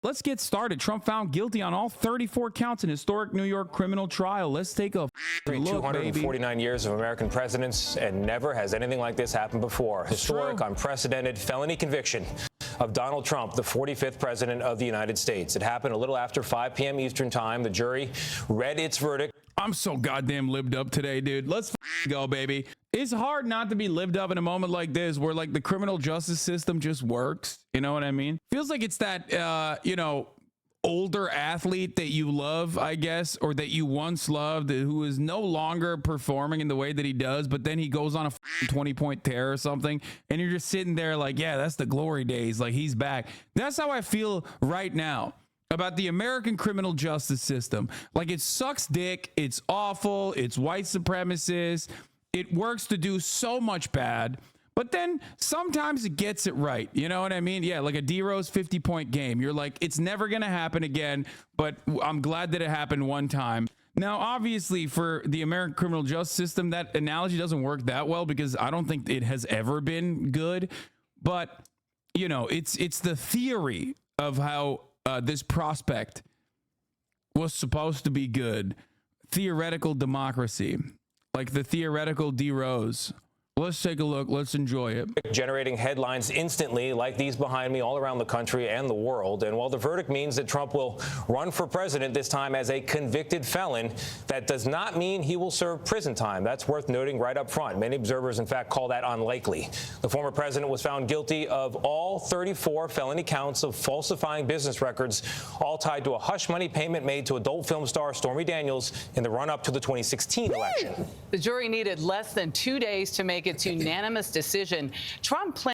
let's get started. Trump found guilty on all 34 counts in historic New York criminal trial. Let's take a look, 249 years of American presidents, and never has anything like this happened before. Historic, unprecedented felony conviction of Donald Trump, the 45th president of the United States. It happened a little after 5 p.m. Eastern time. The jury read its verdict. I'm so goddamn lived up today, dude. Let's go, baby. It's hard not to be lived up in a moment like this where, like, the criminal justice system just works. You know what I mean? Feels like it's that, you know, older athlete that you love, I guess, or that you once loved, who is no longer performing in the way that he does, but then he goes on a 20-point tear or something, and you're just sitting there like, yeah, that's the glory days. Like, he's back. That's how I feel right now about the American criminal justice system. Like, it sucks dick. It's awful. It's white supremacist. It works to do so much bad, but then sometimes it gets it right. You know what I mean? Yeah, like a D-Rose 50-point game. You're like, it's never going to happen again, but I'm glad that it happened one time. Now, obviously, for the American criminal justice system, that analogy doesn't work that well because I don't think it has ever been good. But, you know, it's the theory of how this prospect was supposed to be good. Theoretical democracy, like the theoretical D-Rose. Let's take a look. Let's enjoy it. Generating headlines instantly like these behind me all around the country and the world. And while the verdict means that Trump will run for president this time as a convicted felon, that does not mean he will serve prison time. That's worth noting right up front. Many observers, in fact, call that unlikely. The former president was found guilty of all 34 felony counts of falsifying business records, all tied to a hush money payment made to adult film star Stormy Daniels in the run-up to the 2016 election. The jury needed less than 2 days to make its unanimous decision.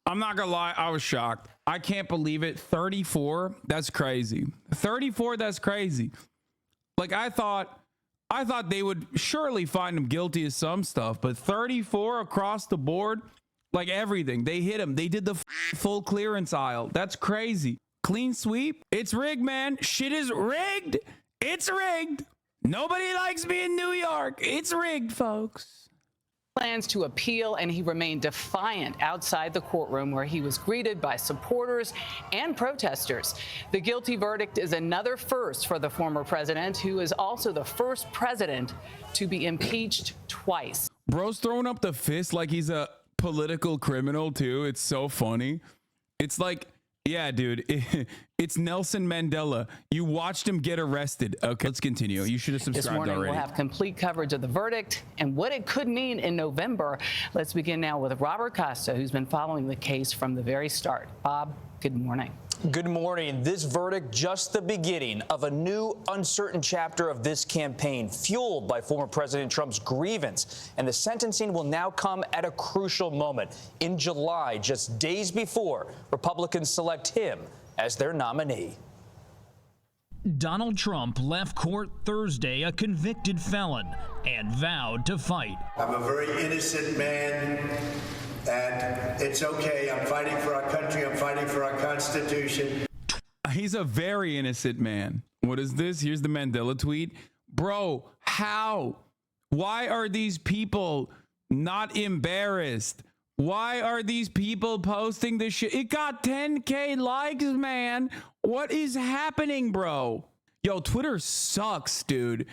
I'm not gonna lie, I was shocked. I can't believe it. 34, that's crazy. 34, that's crazy. Like, I thought they would surely find him guilty of some stuff, but 34 across the board, like everything. They hit him. They did the full clearance aisle. That's crazy. Clean sweep. It's rigged, man. Shit is rigged. It's rigged. Nobody likes me in New York. It's rigged, folks. Plans to appeal, and he remained defiant outside the courtroom where he was greeted by supporters and protesters. The guilty verdict is another first for the former president, who is also the first president to be impeached twice. Bro's throwing up the fist like he's a political criminal, too. It's so funny. It's like, yeah, dude, it's Nelson Mandela. You watched him get arrested. Okay, let's continue. You should have subscribed this morning already. We'll have complete coverage of the verdict and what it could mean in November. Let's begin now with Robert Costa, who's been following the case from the very start. Bob, good morning. Good morning. This verdict just the beginning of a new uncertain chapter of this campaign, fueled by former President Trump's grievance. And the sentencing will now come at a crucial moment. In July, just days before Republicans select him as their nominee. Donald Trump left court Thursday a convicted felon and vowed to fight. I'm a very innocent man, and it's okay. I'm fighting for our country. I'm fighting for our Constitution. He's a very innocent man. What is this? Here's the Mandela tweet. Bro, how? Why are these people not embarrassed? Why are these people posting this shit? It got 10K likes, man. What is happening, bro? Yo, Twitter sucks, dude.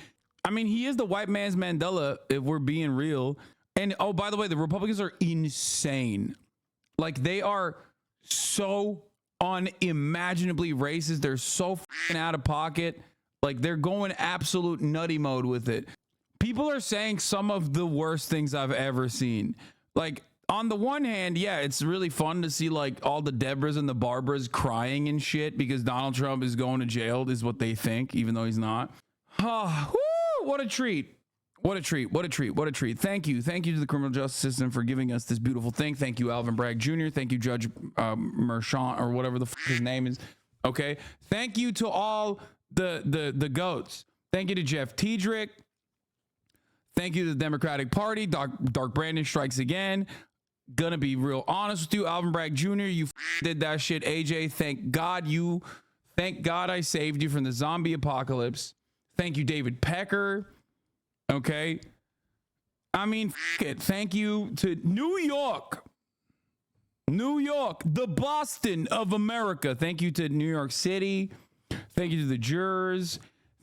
I mean, he is the white man's Mandela, if we're being real. And, oh, by the way, the Republicans are insane. Like, they are so unimaginably racist. They're so f***ing out of pocket. Like, they're going absolute nutty mode with it. People are saying some of the worst things I've ever seen. Like, on the one hand, yeah, it's really fun to see, like, all the Debras and the Barbaras crying and shit because Donald Trump is going to jail, is what they think, even though he's not. Oh, woo, what a treat. What a treat. What a treat. What a treat. Thank you. Thank you to the criminal justice system for giving us this beautiful thing. Thank you, Alvin Bragg Jr. Thank you, Judge Merchant, or whatever the f his name is. Okay. Thank you to all the goats. Thank you to Jeff Tiedrick. Thank you to the Democratic Party. Dark Brandon strikes again. Gonna be real honest with you, Alvin Bragg Jr., you did that shit. AJ, thank God I saved you from the zombie apocalypse. Thank you, David Pecker. Okay. I mean, it. Thank you to New York, the Boston of America. Thank you to New York City. Thank you to the jurors.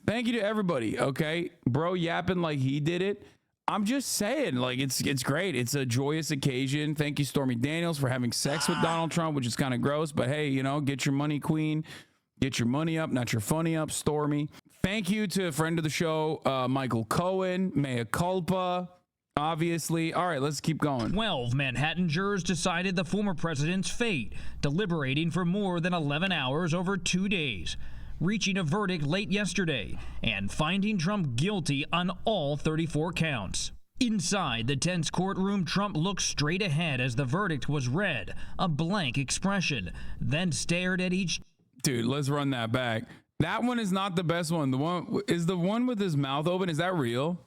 Thank you to everybody, okay? Bro yapping like he did it. I'm just saying, like, it's great. It's a joyous occasion. Thank you, Stormy Daniels, for having sex with Donald Trump, which is kind of gross. But hey, you know, get your money, queen. Get your money up, not your funny up, Stormy. Thank you to a friend of the show, Michael Cohen. Mea culpa, obviously. All right, let's keep going. 12 Manhattan jurors decided the former president's fate, deliberating for more than 11 hours over 2 days, reaching a verdict late yesterday and finding Trump guilty on all 34 counts. Inside the tense courtroom, Trump looked straight ahead as the verdict was read, a blank expression, then stared at each... Dude, let's run that back. That one is not the best one. The one with his mouth open, is that real?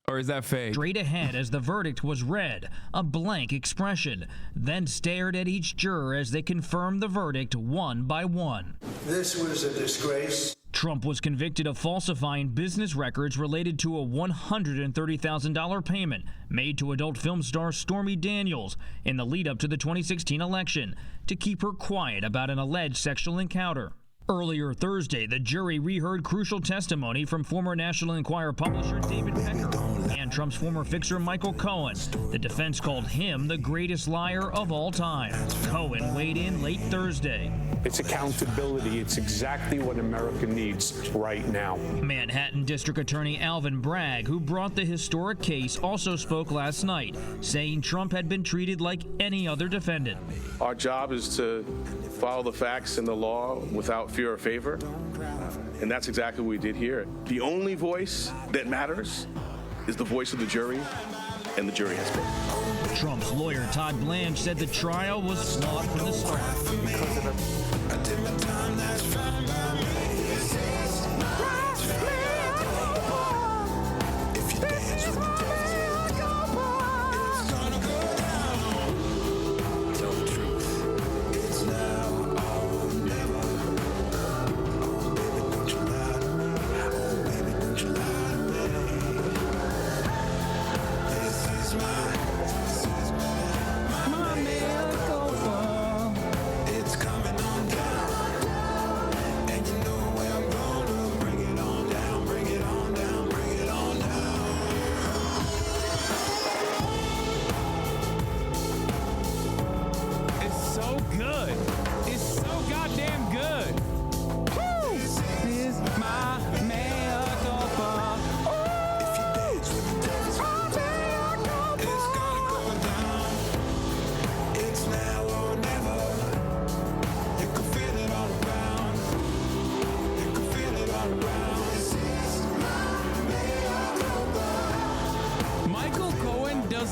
Or is that fake? Straight ahead as the verdict was read, a blank expression, then stared at each juror as they confirmed the verdict one by one. This was a disgrace. Trump was convicted of falsifying business records related to a $130,000 payment made to adult film star Stormy Daniels in the lead-up to the 2016 election to keep her quiet about an alleged sexual encounter. Earlier Thursday, the jury reheard crucial testimony from former National Enquirer publisher David Pecker and Trump's former fixer Michael Cohen. The defense called him the greatest liar of all time. Cohen weighed in late Thursday. It's accountability. It's exactly what America needs right now. Manhattan District Attorney Alvin Bragg, who brought the historic case, also spoke last night, saying Trump had been treated like any other defendant. Our job is to follow the facts and the law without fear or favor, and that's exactly what we did here. The only voice that matters is the voice of the jury, and the jury has spoken. Trump's lawyer, Todd Blanche, said the trial was flawed from the start.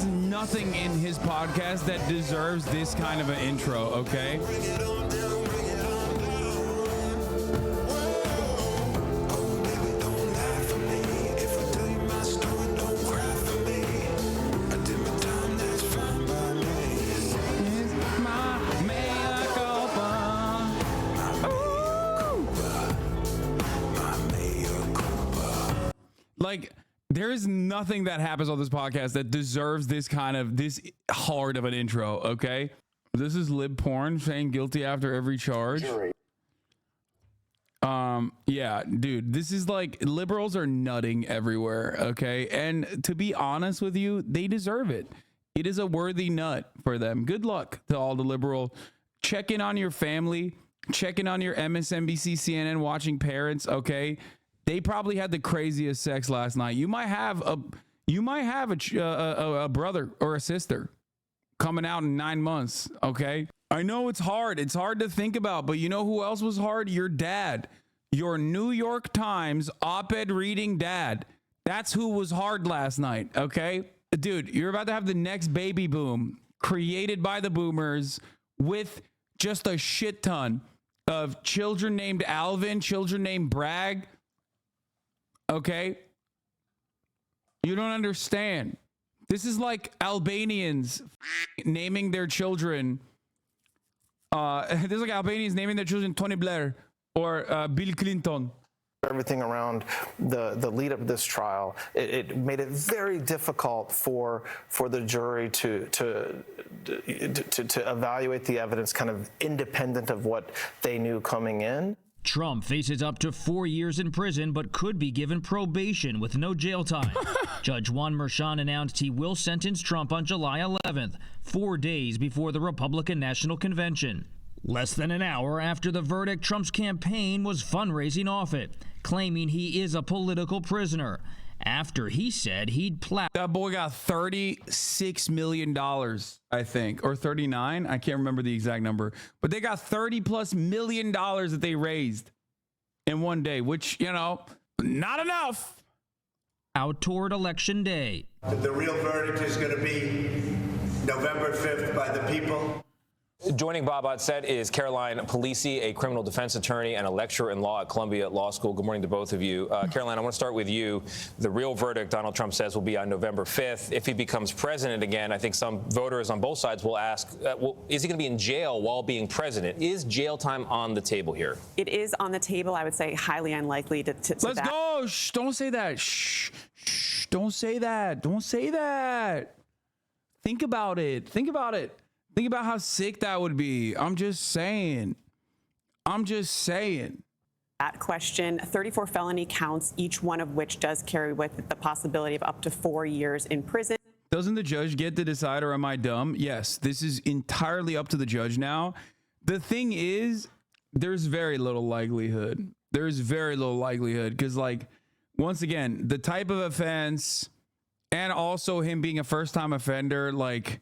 Nothing in his podcast that deserves this kind of an intro, okay? Like, there is nothing that happens on this podcast that deserves this hard of an intro, okay? This is lib porn saying guilty after every charge. Yeah, dude, this is like, liberals are nutting everywhere, okay? And to be honest with you, they deserve it. It is a worthy nut for them. Good luck to all the liberal. Check in on your family. Check in on your MSNBC, CNN watching parents, okay? They probably had the craziest sex last night. You might have a brother or a sister coming out in 9 months, okay? I know it's hard. It's hard to think about, but you know who else was hard? Your dad. Your New York Times op-ed reading dad. That's who was hard last night, okay? Dude, you're about to have the next baby boom created by the boomers with just a shit ton of children named Alvin, children named Bragg. Okay? You don't understand. This is like Albanians naming their children. This is like Albanians naming their children Tony Blair or Bill Clinton. Everything around the lead up to this trial, it made it very difficult for the jury to evaluate the evidence kind of independent of what they knew coming in. Trump faces up to 4 years in prison, but could be given probation with no jail time. Judge Juan Merchan announced he will sentence Trump on July 11th, 4 days before the Republican National Convention. Less than an hour after the verdict, Trump's campaign was fundraising off it, claiming he is a political prisoner, after he said he'd plow. That boy got $36 million, I think, or 39. I can't remember the exact number, but they got $30+ million that they raised in one day, which, you know, not enough. Out toward Election Day. The real verdict is going to be November 5th by the people. Joining Bob on set is Caroline Polisi, a criminal defense attorney and a lecturer in law at Columbia Law School. Good morning to both of you. Caroline, I want to start with you. The real verdict, Donald Trump says, will be on November 5th. If he becomes president again, I think some voters on both sides will ask, well, is he going to be in jail while being president? Is jail time on the table here? It is on the table. I would say highly unlikely to Let's go. Shh, don't say that. Shh, shh, don't say that. Don't say that. Think about it. Think about it. Think about how sick that would be. I'm just saying. I'm just saying. That question, 34 felony counts, each one of which does carry with it the possibility of up to 4 years in prison. Doesn't the judge get to decide, or am I dumb? Yes, this is entirely up to the judge now. The thing is, there's very little likelihood. There's very little likelihood because, like, once again, the type of offense and also him being a first-time offender, like,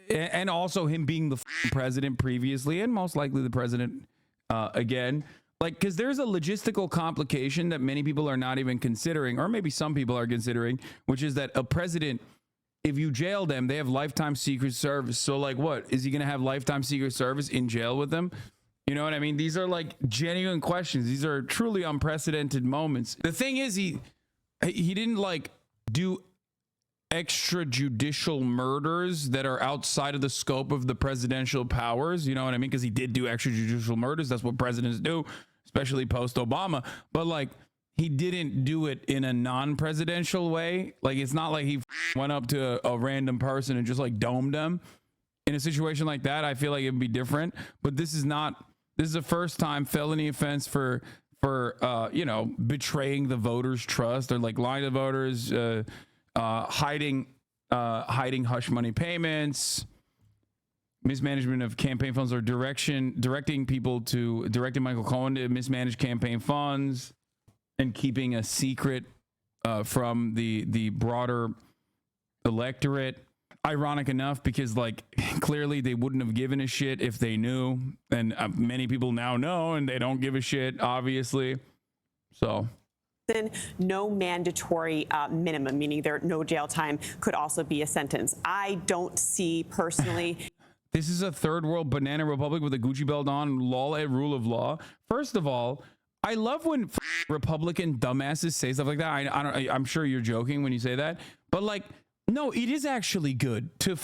and also him being the president previously and most likely the president again, like, because there's a logistical complication that many people are not even considering, or maybe some people are considering, which is that a president, if you jail them, they have lifetime Secret Service. So, like, what is he going to have lifetime Secret Service in jail with them? You know what I mean? These are like genuine questions. These are truly unprecedented moments. The thing is, he didn't like do extrajudicial murders that are outside of the scope of the presidential powers. You know what I mean? Because he did do extrajudicial murders. That's what presidents do, especially post-Obama. But, like, he didn't do it in a non-presidential way. Like, it's not like he went up to a random person and just, like, domed them. In a situation like that, I feel like it would be different. But this is not. This is a first-time felony offense for you know, betraying the voters' trust, or like lying to voters, hiding hush money payments, mismanagement of campaign funds, or directing Michael Cohen to mismanage campaign funds, and keeping a secret from the broader electorate. Ironic enough, because, like, clearly they wouldn't have given a shit if they knew, and many people now know, and they don't give a shit, obviously. So no mandatory minimum, meaning there no jail time, could also be a sentence. I don't see personally. This is a third world banana republic with a Gucci belt on, law and rule of law. First of all, I love when Republican dumbasses say stuff like that. I'm sure you're joking when you say that, but, like, no, it is actually good to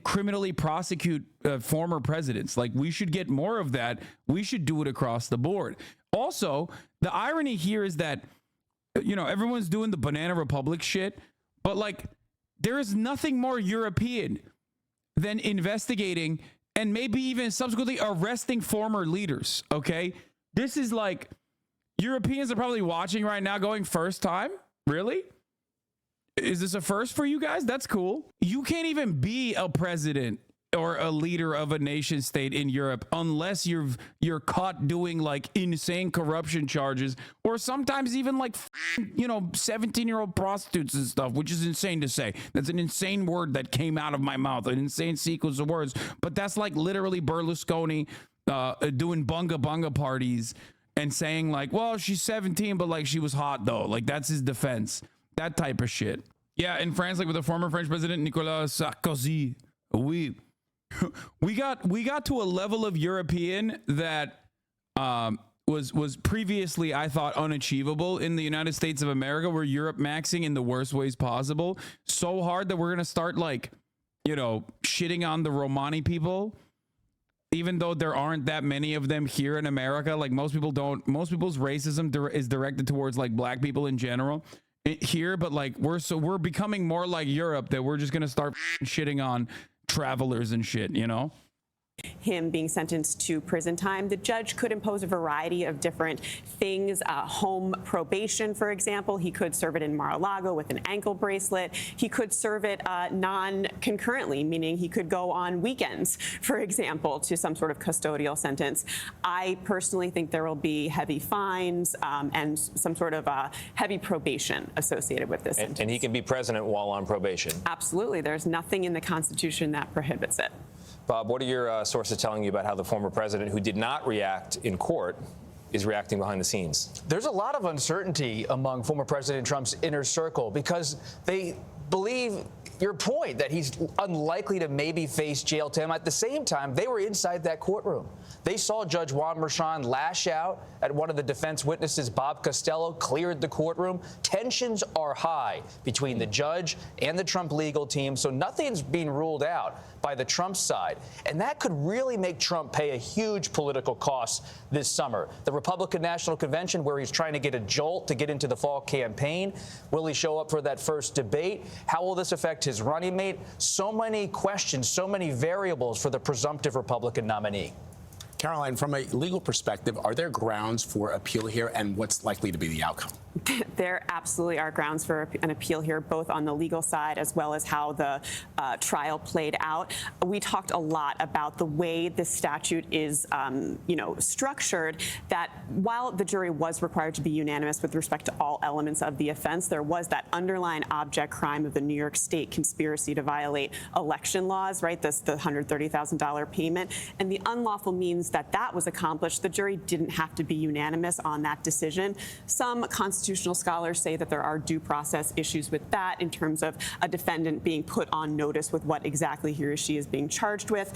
criminally prosecute former presidents. Like, we should get more of that. We should do it across the board. Also, the irony here is that, you know, everyone's doing the banana republic shit, but, like, there is nothing more European than investigating and maybe even subsequently arresting former leaders. Okay, this is like, Europeans are probably watching right now going, first time? Really? Is this a first for you guys? That's cool. You can't even be a president or a leader of a nation state in Europe unless you're caught doing, like, insane corruption charges, or sometimes even, like, you know, 17-year-old prostitutes and stuff, which is insane to say. That's an insane word that came out of my mouth, an insane sequence of words. But that's like literally Berlusconi doing bunga bunga parties and saying, like, well, she's 17, but, like, she was hot though. Like, that's his defense. That type of shit. Yeah, in France, like with the former French president Nicolas Sarkozy, we got to a level of European that was previously, I thought, unachievable in the United States of America. We're Europe maxing in the worst ways possible, so hard that we're gonna start, like, you know, shitting on the Romani people, even though there aren't that many of them here in America. Like, most people's racism is directed towards, like, black people in general here, but, like, we're becoming more like Europe, that we're just gonna start shitting on travelers and shit, you know? him being sentenced to prison time. The judge could impose a variety of different things, home probation, for example. He could serve it in Mar-a-Lago with an ankle bracelet. He could serve it non-concurrently, meaning he could go on weekends, for example, to some sort of custodial sentence. I personally think there will be heavy fines and some sort of heavy probation associated with this sentence. And he can be president while on probation. Absolutely. There's nothing in the Constitution that prohibits it. Bob, what are your sources telling you about how the former president, who did not react in court, is reacting behind the scenes? There's a lot of uncertainty among former President Trump's inner circle because they believe your point that he's unlikely to maybe face jail time. At the same time, they were inside that courtroom. They saw Judge Juan Merchan lash out at one of the defense witnesses, Bob Costello, cleared the courtroom. Tensions are high between the judge and the Trump legal team, so nothing's being ruled out by the Trump side. And that could really make Trump pay a huge political cost this summer. The Republican National Convention, where he's trying to get a jolt to get into the fall campaign. Will he show up for that first debate? How will this affect his running mate? So many questions, so many variables for the presumptive Republican nominee. Caroline, from a legal perspective, are there grounds for appeal here, and what's likely to be the outcome? There absolutely are grounds for an appeal here, both on the legal side as well as how the trial played out. We talked a lot about the way this statute is, structured, that while the jury was required to be unanimous with respect to all elements of the offense, there was that underlying object crime of the New York State conspiracy to violate election laws, right? The $130,000 payment. And the unlawful means that was accomplished. The jury didn't have to be unanimous on that decision. Some constitutional scholars say that there are due process issues with that in terms of a defendant being put on notice with what exactly he or she is being charged with.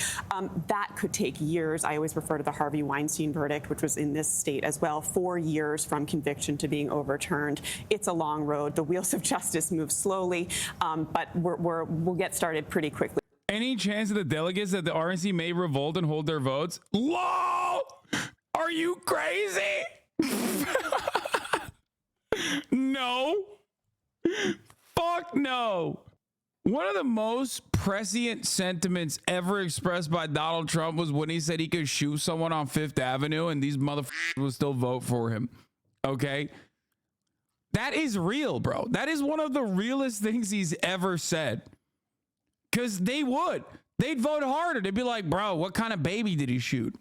That could take years. I always refer to the Harvey Weinstein verdict, which was in this state as well, 4 years from conviction to being overturned. It's a long road. The wheels of justice move slowly, but we'll get started pretty quickly. Any chance of the delegates that the RNC may revolt and hold their votes? LOL! Are you crazy? No. Fuck no. One of the most prescient sentiments ever expressed by Donald Trump was when he said he could shoot someone on Fifth Avenue and these motherfuckers would still vote for him. Okay? That is real, bro. That is one of the realest things he's ever said. Because they would. They'd vote harder. They'd be like, bro, what kind of baby did he shoot?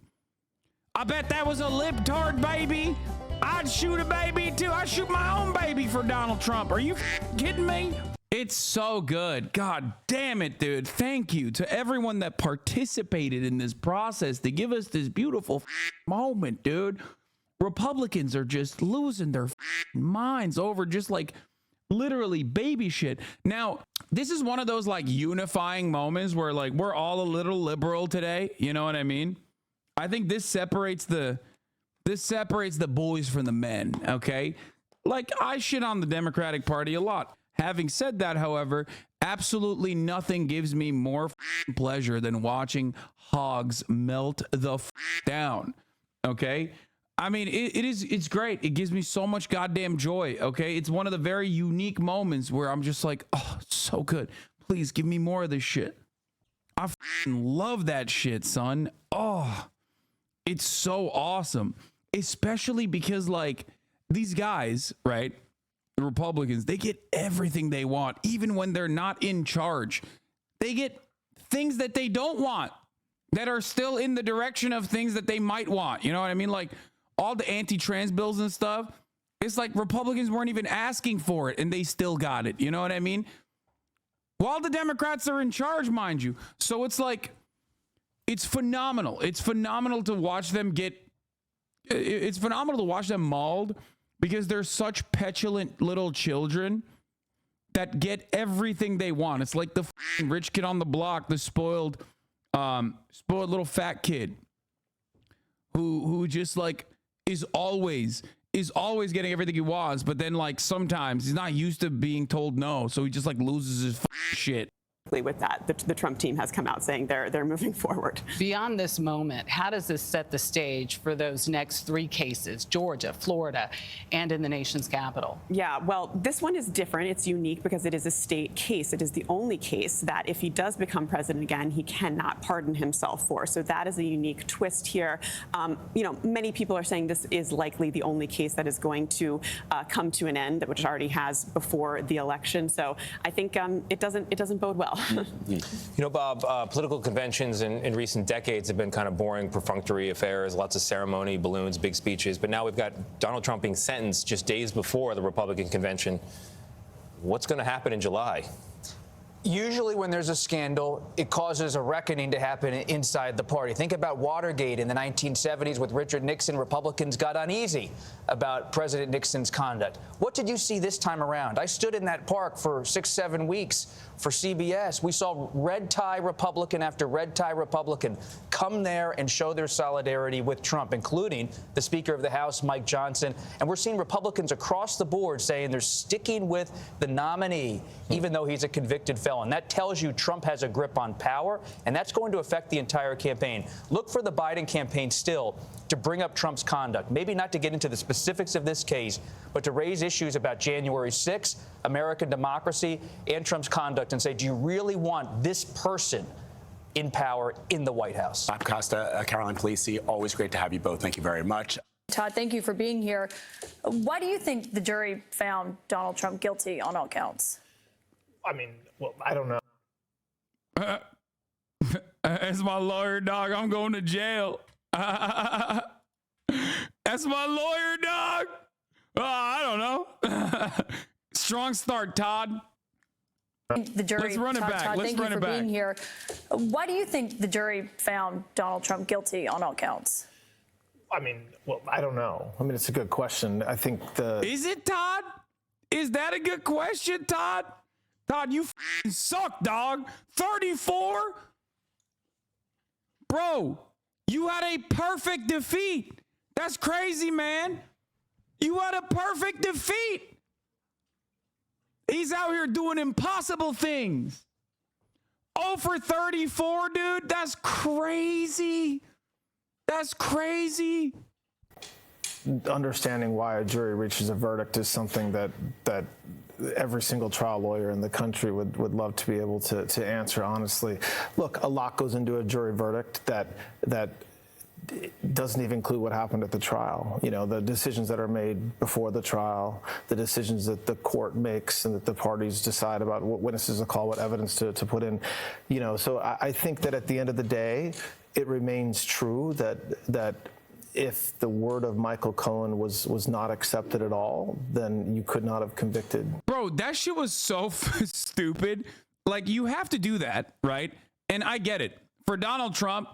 I bet that was a libtard baby. I'd shoot a baby too. I'd shoot my own baby for Donald Trump. Are you kidding me? It's so good. God damn it, dude. Thank you to everyone that participated in this process to give us this beautiful moment, dude. Republicans are just losing their minds over just like literally baby shit. Now, this is one of those like unifying moments where like we're all a little liberal today. You know what I mean? I think this separates the boys from the men. Okay. Like I shit on the Democratic Party a lot. Having said that, however, absolutely nothing gives me more pleasure than watching hogs melt the down. Okay. I mean, it's great. It gives me so much goddamn joy, okay? It's one of the very unique moments where I'm just like, oh, so good. Please give me more of this shit. I love that shit, son. Oh, it's so awesome. Especially because, like, these guys, right, the Republicans, they get everything they want, even when they're not in charge. They get things that they don't want that are still in the direction of things that they might want. You know what I mean? Like, all the anti-trans bills and stuff, it's like Republicans weren't even asking for it and they still got it. You know what I mean? While the Democrats are in charge, mind you. So it's like, it's phenomenal. It's phenomenal to watch them it's phenomenal to watch them mauled because they're such petulant little children that get everything they want. It's like the rich kid on the block, the spoiled little fat kid who just like, is always getting everything he wants, but then like sometimes he's not used to being told no, so he just like loses his shit. with that. The Trump team has come out saying they're moving forward. Beyond this moment, how does this set the stage for those next 3 cases, Georgia, Florida, and in the nation's capital? Yeah, well, this one is different. It's unique because it is a state case. It is the only case that if he does become president again, he cannot pardon himself for. So that is a unique twist here. You know, many people are saying this is likely the only case that is going to come to an end, which it already has before the election. So I think it doesn't bode well. You know, Bob, political conventions in recent decades have been kind of boring, perfunctory affairs, lots of ceremony, balloons, big speeches. But now we've got Donald Trump being sentenced just days before the Republican convention. What's going to happen in July? Usually when there's a scandal, it causes a reckoning to happen inside the party. Think about Watergate in the 1970s with Richard Nixon. Republicans got uneasy about President Nixon's conduct. What did you see this time around? I stood in that park for 6-7 weeks for CBS. We saw red tie Republican after red tie Republican come there and show their solidarity with Trump, including the Speaker of the House, Mike Johnson. And we're seeing Republicans across the board saying they're sticking with the nominee, even though he's a convicted felon. That tells you Trump has a grip on power, and that's going to affect the entire campaign. Look for the Biden campaign still to bring up Trump's conduct, maybe not to get into the specifics of this case, but to raise issues about January 6th, American democracy, and Trump's conduct, and say, do you really want this person in power in the White House? Bob Costa, Caroline Polisi, always great to have you both. Thank you very much. Todd, thank you for being here. Why do you think the jury found Donald Trump guilty on all counts? I mean, well, I don't know. As my lawyer, dog, I'm going to jail. That's my lawyer, dog. I don't know. Strong start, Todd. The jury. Let's run it back. Todd, Let's thank run you it for back. being here. Why do you think the jury found Donald Trump guilty on all counts? I mean, well, I don't know. I mean, it's a good question. I think Is it, Todd? Is that a good question, Todd? Todd, you suck, dog. 34? Bro, you had a perfect defeat. That's crazy, man. You had a perfect defeat. He's out here doing impossible things. 0 for 34, dude. That's crazy. That's crazy. Understanding why a jury reaches a verdict is something that every single trial lawyer in the country would love to be able to answer honestly. Look, a lot goes into a jury verdict that doesn't even include what happened at the trial. You know, the decisions that are made before the trial, the decisions that the court makes and that the parties decide about what witnesses to call, what evidence to put in. You know, so I think that at the end of the day, it remains true that if the word of Michael Cohen was not accepted at all, then you could not have convicted. Bro, that shit was so stupid. Like, you have to do that, right? And I get it. For Donald Trump,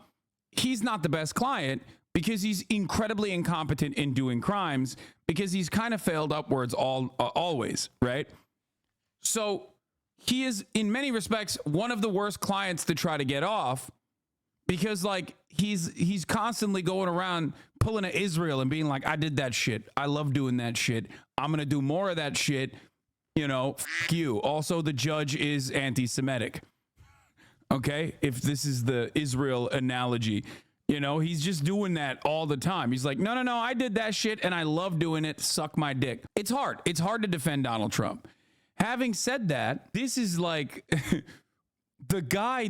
he's not the best client because he's incredibly incompetent in doing crimes because he's kind of failed upwards always, right? So he is, in many respects, one of the worst clients to try to get off because, like, he's constantly going around pulling to Israel and being like, I did that shit. I love doing that shit. I'm going to do more of that shit. You know, f you. Also, the judge is anti-Semitic. Okay? If this is the Israel analogy, you know, he's just doing that all the time. He's like, no, I did that shit and I love doing it. Suck my dick. It's hard. It's hard to defend Donald Trump. Having said that, this is like the guy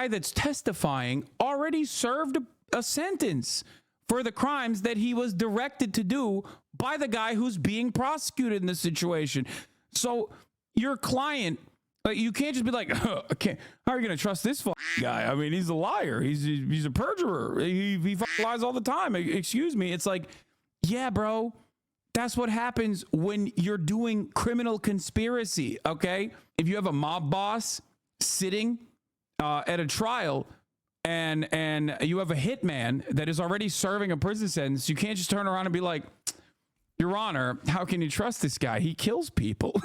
that's testifying already served a sentence for the crimes that he was directed to do by the guy who's being prosecuted in this situation. So your client, you can't just be like, how are you going to trust this guy? I mean, he's a liar. He's a perjurer. He lies all the time. Excuse me. It's like, yeah, bro, that's what happens when you're doing criminal conspiracy, okay? If you have a mob boss sitting at a trial and you have a hitman that is already serving a prison sentence, you can't just turn around and be like, Your Honor, how can you trust this guy? He kills people.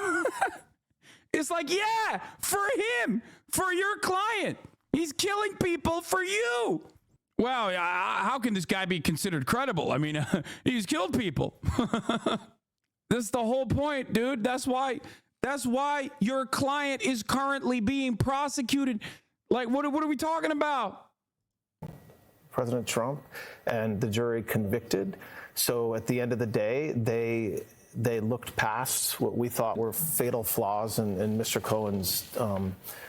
It's like, yeah, for him, for your client. He's killing people for you. Wow, how can this guy be considered credible? I mean, he's killed people. That's the whole point, dude. That's why That's why your client is currently being prosecuted. Like, what are we talking about? President Trump and the jury convicted. So at the end of the day, they looked past what we thought were fatal flaws in Mr. Cohen's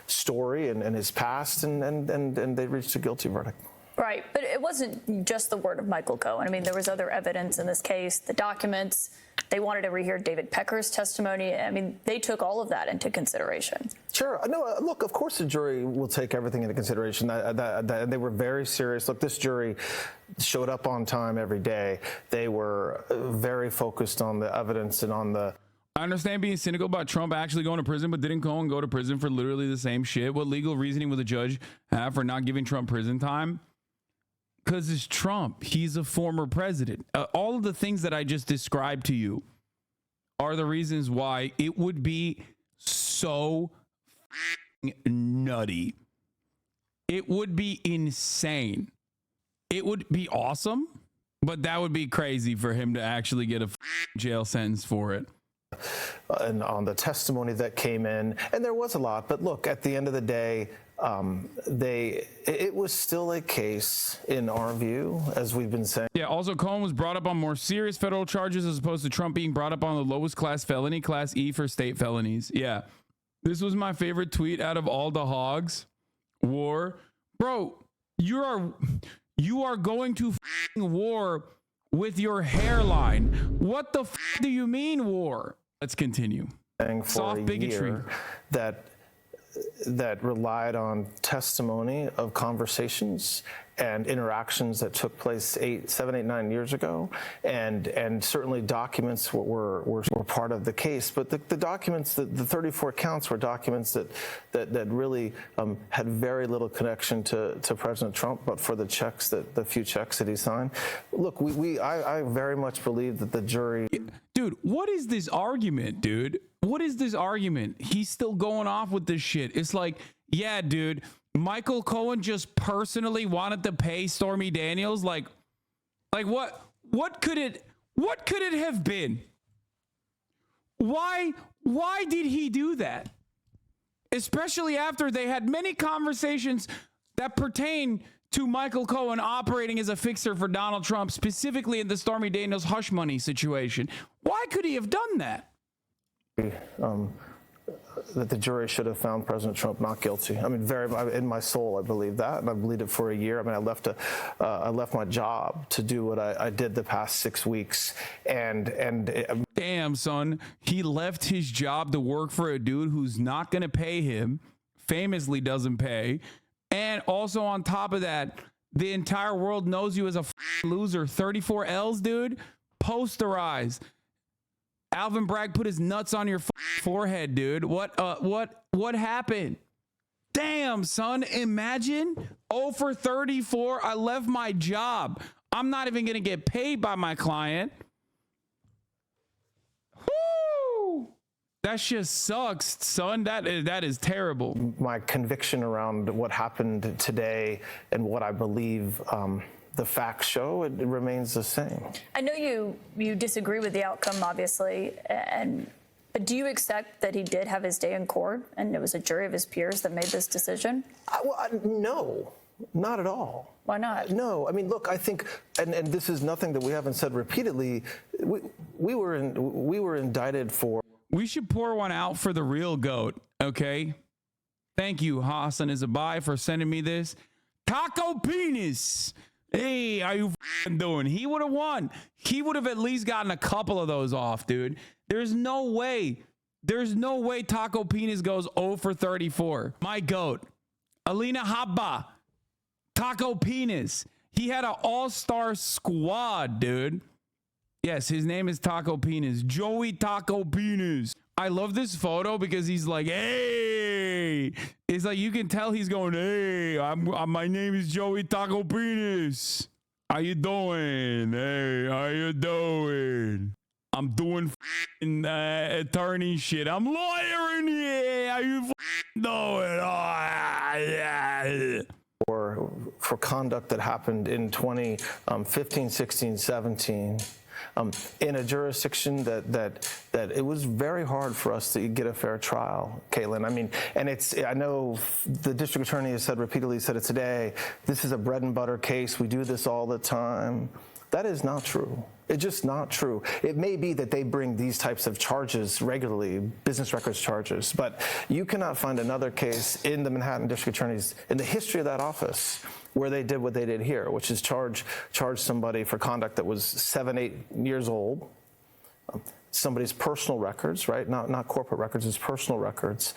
story and his past, and they reached a guilty verdict. Right, but it wasn't just the word of Michael Cohen. I mean, there was other evidence in this case, the documents. They wanted to rehear David Pecker's testimony. I mean, they took all of that into consideration. Sure. No, look, of course the jury will take everything into consideration. They were very serious. Look, this jury showed up on time every day. They were very focused on the evidence and on the... I understand being cynical about Trump actually going to prison, but didn't Cohen go to prison for literally the same shit? What legal reasoning would the judge have for not giving Trump prison time? Because it's Trump. He's a former president. All of the things that I just described to you are the reasons why it would be so nutty. It would be insane. It would be awesome, but that would be crazy for him to actually get a jail sentence for it. And on the testimony that came in, and there was a lot, but look, at the end of the day, it was still a case in our view, as we've been saying. Yeah, also Cohen was brought up on more serious federal charges as opposed to Trump being brought up on the lowest class felony, class E for state felonies. Yeah, this was my favorite tweet out of all the hogs. War. Bro, you are going to war with your hairline. What the do you mean war? Let's continue. Soft bigotry. That relied on testimony of conversations and interactions that took place 7, 8, 9 years ago, and certainly documents were part of the case. But the documents, the 34 counts, were documents that really had very little connection to President Trump, but for the checks the few checks that he signed. Look, I very much believe that the jury. Dude, what is this argument, dude? What is this argument? He's still going off with this shit. It's like, yeah, dude, Michael Cohen just personally wanted to pay Stormy Daniels. Like what could it have been? Why did he do that? Especially after they had many conversations that pertain to Michael Cohen operating as a fixer for Donald Trump, specifically in the Stormy Daniels hush money situation. Why could he have done that? That the jury should have found President Trump not guilty. I mean, in my soul, I believe that, and I believed it for a year. I mean, I left my job to do what I did the past 6 weeks, and damn, son, he left his job to work for a dude who's not going to pay him, famously doesn't pay, and also on top of that, the entire world knows you as a loser. 34 L's, dude. Posterized. Alvin Bragg put his nuts on your forehead, dude. What happened? Damn, son, imagine 0 for 34. I left my job. I'm not even going to get paid by my client. Woo! That just sucks, son. That is terrible. My conviction around what happened today and what I believe the facts show, it remains the same. I know you disagree with the outcome, obviously, but do you accept that he did have his day in court and it was a jury of his peers that made this decision? No, not at all. Why not? No, I mean, look, I think, and this is nothing that we haven't said repeatedly. We were indicted for. We should pour one out for the real GOAT, okay? Thank you, Hasanabi, for sending me this. Taco Penis. Hey, how you doing? He would have won. He would have at least gotten a couple of those off, dude. There's no way Taco Penis goes 0 for 34. My GOAT. Alina Habba. Taco Penis. He had an all-star squad, dude. Yes, his name is Taco Penis. Joey Taco Penis. I love this photo because he's like, hey. It's like you can tell he's going, hey, my name is Joey Taco Penis. How you doing? Hey, how you doing? I'm doing attorney shit. I'm lawyering here. How you doing? Oh, yeah. For conduct that happened in 2015, 16, 17. in a jurisdiction that it was very hard for us to get a fair trial, Caitlin. I mean, and I know the district attorney has repeatedly said it today, this is a bread and butter case. We do this all the time. That is not true. It's just not true. It may be that they bring these types of charges regularly, business records charges, but you cannot find another case in the Manhattan District Attorney's, in the history of that office, where they did what they did here, which is charge somebody for conduct that was 7, 8 years old, somebody's personal records, right? Not corporate records, it's personal records.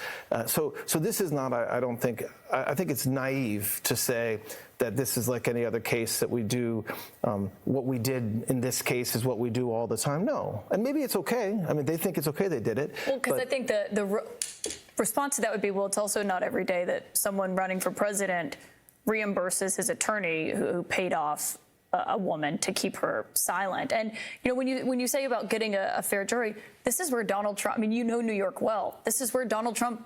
So this is not, I don't think, I think it's naive to say that this is like any other case that we do. What we did in this case is what we do all the time. No, and maybe it's okay. I mean, they think it's okay they did it. Well, because I think the response to that would be, well, it's also not every day that someone running for president reimburses his attorney who paid off a woman to keep her silent. And you know, when you say about getting a fair jury, this is where Donald Trump, I mean, you know New York well. This is where Donald Trump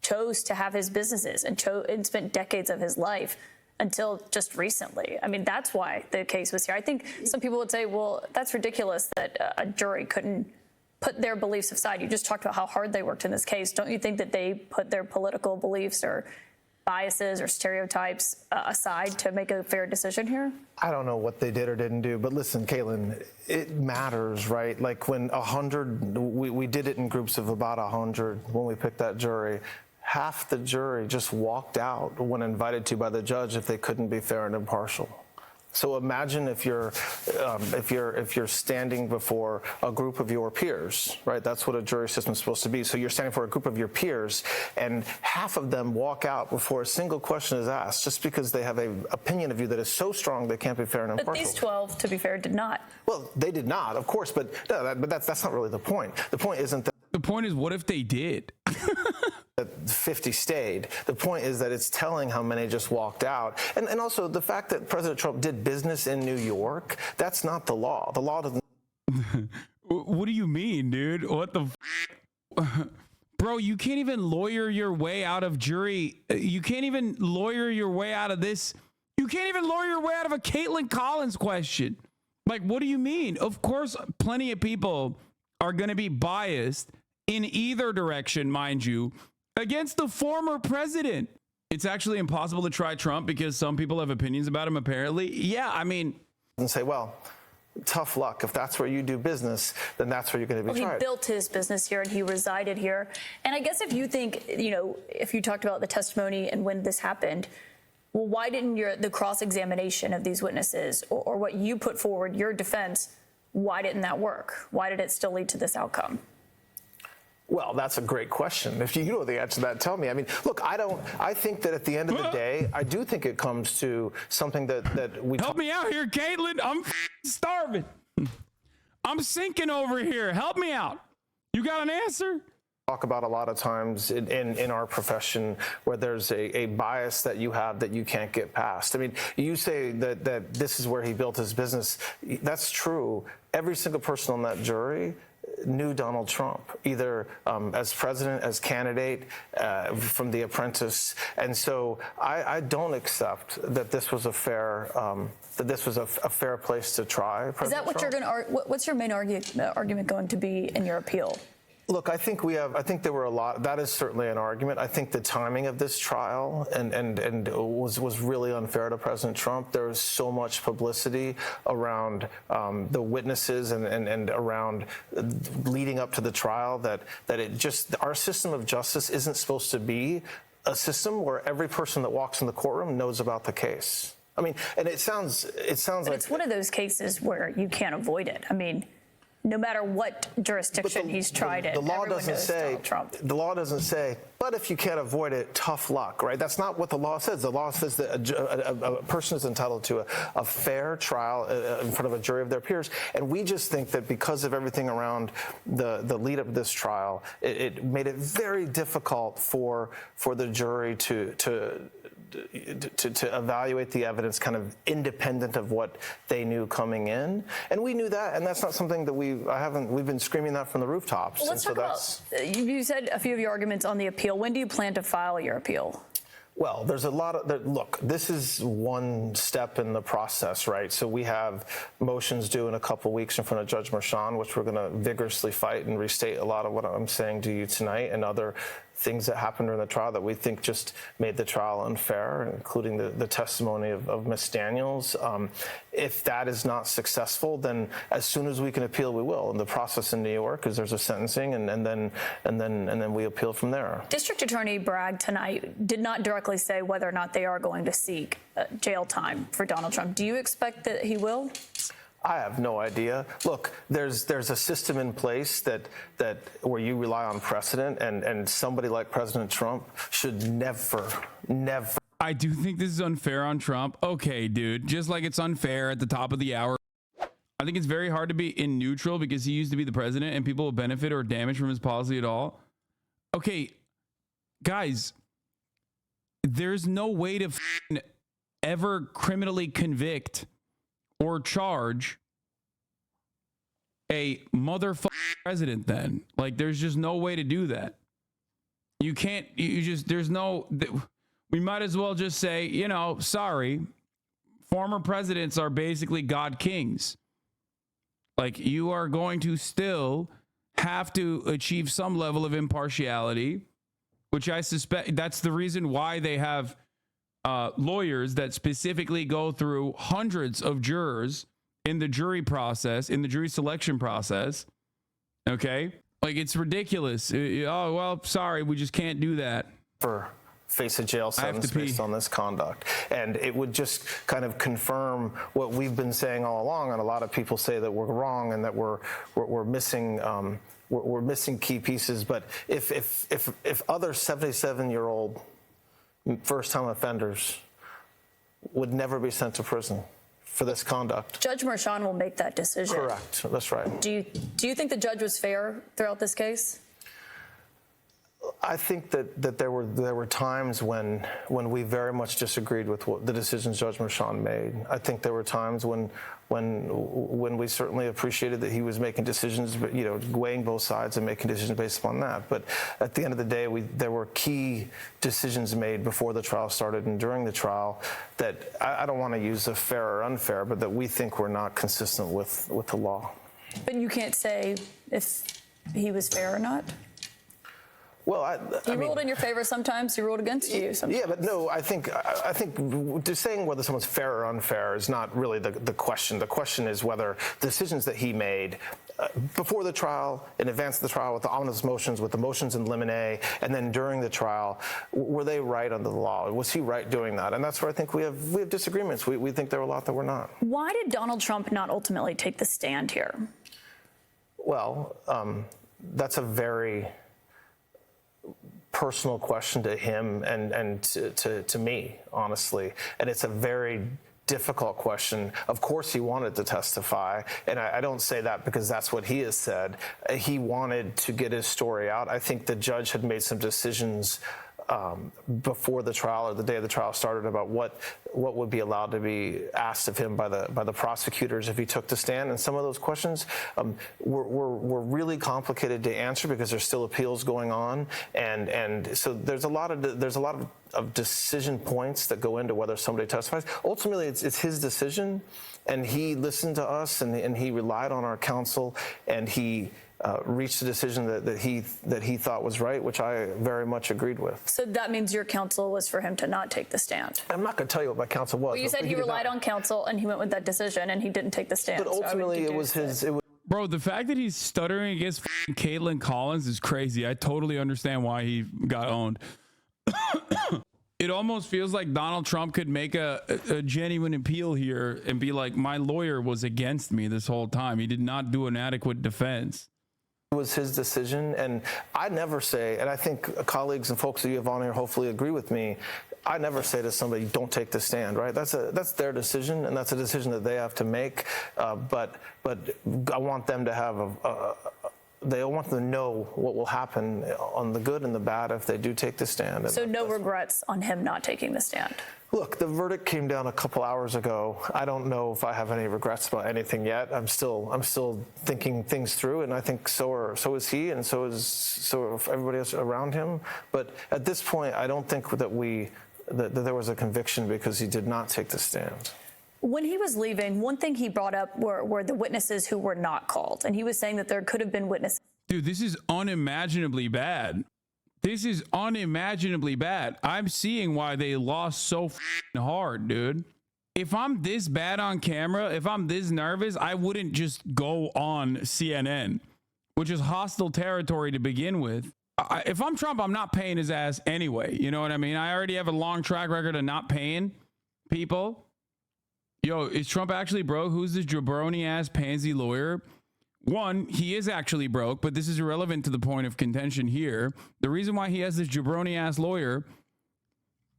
chose to have his businesses and spent decades of his life until just recently. I mean, that's why the case was here. I think some people would say, well, that's ridiculous that a jury couldn't put their beliefs aside. You just talked about how hard they worked in this case. Don't you think that they put their political beliefs or biases or stereotypes aside to make a fair decision here? I don't know what they did or didn't do, but listen, Caitlin, it matters, right? Like when 100, we did it in groups of about 100 when we picked that jury. Half the jury just walked out when invited to by the judge if they couldn't be fair and impartial. So imagine if you're standing before a group of your peers, right? That's what a jury system is supposed to be. So you're standing for a group of your peers, and half of them walk out before a single question is asked, just because they have an opinion of you that is so strong they can't be fair and impartial. But these 12, to be fair, did not. Well, they did not, of course, but that's not really the point. The point isn't that. The point is, what if they did? 50 stayed. The point is that it's telling how many just walked out. And also the fact that President Trump did business in New York, that's not the law. The law doesn't. What do you mean, dude? What the Bro, you can't even lawyer your way out of jury. You can't even lawyer your way out of this. You can't even lawyer your way out of a Caitlin Collins question. Like, what do you mean? Of course, plenty of people are going to be biased in either direction, mind you, against the former president. It's actually impossible to try Trump because some people have opinions about him, apparently. Yeah, I mean. And say, well, tough luck. If that's where you do business, then that's where you're going to be tried. He built his business here and he resided here. And I guess if you think, you know, if you talked about the testimony and when this happened, well, why didn't the cross-examination of these witnesses or what you put forward, your defense, why didn't that work? Why did it still lead to this outcome? Well, that's a great question. If you know the answer to that, tell me. I mean, look, I think that at the end of the day, I do think it comes to something that we... Help me out here, Caitlin. I'm starving. I'm sinking over here. Help me out. You got an answer? Talk about a lot of times in our profession where there's a bias that you have that you can't get past. I mean, you say that this is where he built his business. That's true. Every single person on that jury knew Donald Trump, either as president, as candidate, from The Apprentice, and so I don't accept that this was a fair fair place to try. Is that what you're going to? What's your main argument going to be in your appeal? Look, I think there were a lot. That is certainly an argument. I think the timing of this trial and was really unfair to President Trump. There was so much publicity around the witnesses and around leading up to the trial that it just, our system of justice isn't supposed to be a system where every person that walks in the courtroom knows about the case. I mean, and it sounds but like it's one of those cases where you can't avoid it. I mean, no matter what jurisdiction he's tried it, the law doesn't say Trump. The law doesn't say, but if you can't avoid it, tough luck, right? That's not what the law says. The law says that a person is entitled to a fair trial in front of a jury of their peers. And we just think that because of everything around the lead up to this trial, it made it very difficult for the jury to evaluate the evidence kind of independent of what they knew coming in. And we knew that, and that's not something that we've been screaming that from the rooftops. Well, let's talk about, you said a few of your arguments on the appeal. When do you plan to file your appeal? Well, there's a lot of, look, this is one step in the process, right? So we have motions due in a couple weeks in front of Judge Merchan, which we're going to vigorously fight and restate a lot of what I'm saying to you tonight, and other things that happened during the trial that we think just made the trial unfair, including the testimony of Ms. Daniels. If that is not successful, then as soon as we can appeal, we will. And the process in New York is there's a sentencing, and then we appeal from there. District Attorney Bragg tonight did not directly say whether or not they are going to seek jail time for Donald Trump. Do you expect that he will? I have no idea. Look, there's a system in place that where you rely on precedent, and somebody like President Trump should never. I do think this is unfair on Trump. Okay, dude, just like it's unfair at the top of the hour. I think it's very hard to be in neutral because he used to be the president and people will benefit or damage from his policy at all. Okay, guys, there's no way to ever criminally convict or charge a motherfucking president then. Like, there's just no way to do that. You can't, there's no, we might as well just say, you know, sorry, former presidents are basically God kings. Like, you are going to still have to achieve some level of impartiality, which I suspect that's the reason why they have lawyers that specifically go through hundreds of jurors in the jury process, in the jury selection process. Okay? Like, it's ridiculous. Oh, well, sorry, we just can't do that. Face a jail sentence based on this conduct. And it would just kind of confirm what we've been saying all along, and a lot of people say that we're wrong and that we're missing we're missing key pieces. But if other 77-year-old first-time offenders would never be sent to prison for this conduct. Judge Merchan will make that decision. Correct. That's right. Do you think the judge was fair throughout this case? I think that there were times when we very much disagreed with the decisions Judge Merchan made. I think there were times when we certainly appreciated that he was making decisions, but, you know, weighing both sides and making decisions based upon that. But at the end of the day, there were key decisions made before the trial started and during the trial that I don't want to use a fair or unfair, but that we think were not consistent with the law. But you can't say if he was fair or not? Well, he ruled in your favor sometimes. He ruled against you sometimes. Yeah, but no, I think just saying whether someone's fair or unfair is not really the question. The question is whether decisions that he made before the trial, in advance of the trial, with the omnibus motions, with the motions in limine, and then during the trial, were they right under the law? Was he right doing that? And that's where I think we have disagreements. We think there were a lot that were not. Why did Donald Trump not ultimately take the stand here? Well, that's a very personal question to him and to me, honestly. And it's a very difficult question. Of course he wanted to testify, and I don't say that because that's what he has said. He wanted to get his story out. I think the judge had made some decisions before the trial or the day of the trial started about what would be allowed to be asked of him by the prosecutors if he took the stand. And some of those questions were really complicated to answer because there's still appeals going on, and so there's a lot of decision points that go into whether somebody testifies. Ultimately, it's his decision, and he listened to us, and he relied on our counsel, and he reached a decision that he thought was right, which I very much agreed with. So that means your counsel was for him to not take the stand. I'm not going to tell you what my counsel was. Well, you said he relied on counsel and he went with that decision and he didn't take the stand. But ultimately, it was his. Bro, the fact that he's stuttering against Caitlin Collins is crazy. I totally understand why he got owned. It almost feels like Donald Trump could make a genuine appeal here and be like, my lawyer was against me this whole time. He did not do an adequate defense. It was his decision, and I never say, and I think colleagues and folks that you have on here hopefully agree with me, I never say to somebody, don't take the stand, right? That's their decision, and that's a decision that they have to make, but I want them to have they want them to know what will happen on the good and the bad if they do take the stand. So no regrets on him not taking the stand? Look, the verdict came down a couple hours ago. I don't know if I have any regrets about anything yet. I'm still thinking things through, and I think so is he, and so are everybody else around him. But at this point, I don't think that we that there was a conviction because he did not take the stand. When he was leaving, one thing he brought up were the witnesses who were not called. And he was saying that there could have been witnesses. Dude, this is unimaginably bad. This is unimaginably bad. I'm seeing why they lost so hard, dude. If I'm this bad on camera, if I'm this nervous, I wouldn't just go on CNN, which is hostile territory to begin with. If I'm Trump, I'm not paying his ass anyway. You know what I mean? I already have a long track record of not paying people. Yo, is Trump actually broke? Who's this jabroni ass pansy lawyer? One, he is actually broke, but this is irrelevant to the point of contention here. The reason why he has this jabroni ass lawyer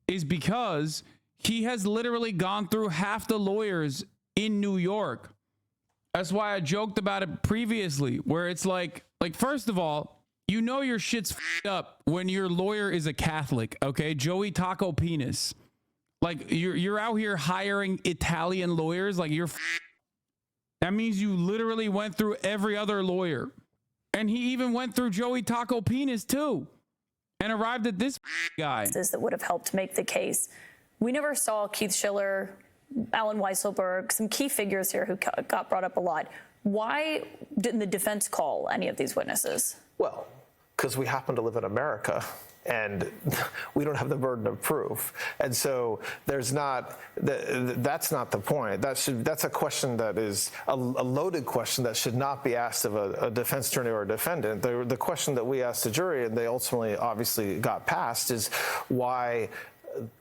is because he has literally gone through half the lawyers in New York. That's why I joked about it previously, where it's like first of all, you know your shit's up when your lawyer is a Catholic, okay? Joey Taco Penis. Like you're out here hiring Italian lawyers, like that means you literally went through every other lawyer. And he even went through Joey Taco Penis too and arrived at this guy. That would have helped make the case. We never saw Keith Schiller, Alan Weisselberg, some key figures here who got brought up a lot. Why didn't the defense call any of these witnesses? Well, because we happen to live in America and we don't have the burden of proof. And so that's not the point. That's a question that is a loaded question that should not be asked of a defense attorney or a defendant. The question that we asked the jury, and they ultimately obviously got passed, is why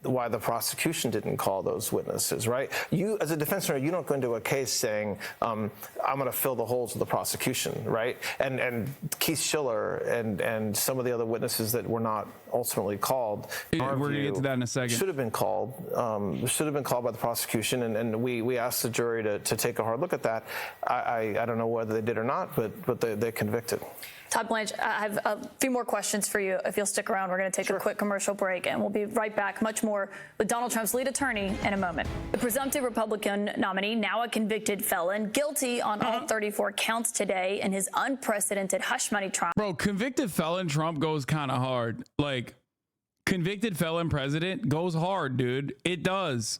the prosecution didn't call those witnesses, right? You, as a defense attorney, you don't go into a case saying, I'm going to fill the holes of the prosecution, right? And Keith Schiller and some of the other witnesses that were not ultimately called, we're going to get to that in a second, should have been called by the prosecution, and we asked the jury to take a hard look at that. I don't know whether they did or not, but they convicted. Todd Blanche, I have a few more questions for you. If you'll stick around, we're going to take a quick commercial break, and we'll be right back. Much more with Donald Trump's lead attorney in a moment. The presumptive Republican nominee, now a convicted felon, guilty on all 34 counts today in his unprecedented hush money trial. Bro, convicted felon Trump goes kind of hard. Like, convicted felon president goes hard, dude. It does.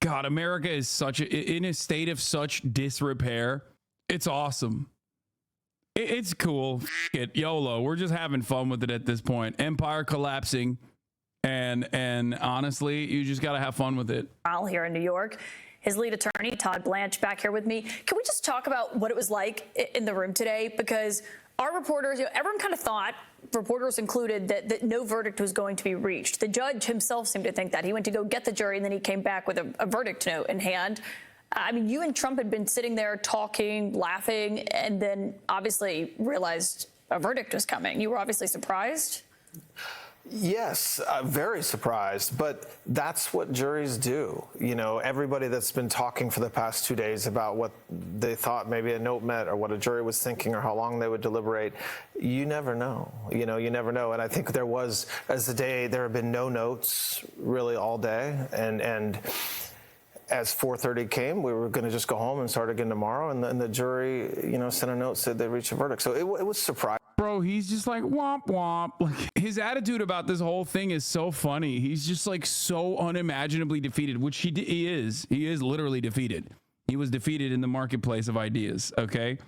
God, America is in a state of such disrepair. It's awesome. It's cool. It, YOLO. We're just having fun with it at this point. Empire collapsing, and honestly, you just got to have fun with it. Here in New York, his lead attorney, Todd Blanche, back here with me. Can we just talk about what it was like in the room today? Because our reporters, everyone kind of thought, reporters included, that no verdict was going to be reached. The judge himself seemed to think that. He went to go get the jury, and then he came back with a verdict note in hand. I mean, you and Trump had been sitting there talking, laughing, and then obviously realized a verdict was coming. You were obviously surprised? Yes, very surprised, but that's what juries do. You know, everybody that's been talking for the past 2 days about what they thought maybe a note meant or what a jury was thinking or how long they would deliberate, you never know. You know, you never know. And I think there have been no notes really all day. And as 4:30 came, we were going to just go home and start again tomorrow. And the jury, sent a note, said they reached a verdict. So it was surprising. Bro, he's just like, womp, womp. Like, his attitude about this whole thing is so funny. He's just like so unimaginably defeated, which he is. He is literally defeated. He was defeated in the marketplace of ideas, okay?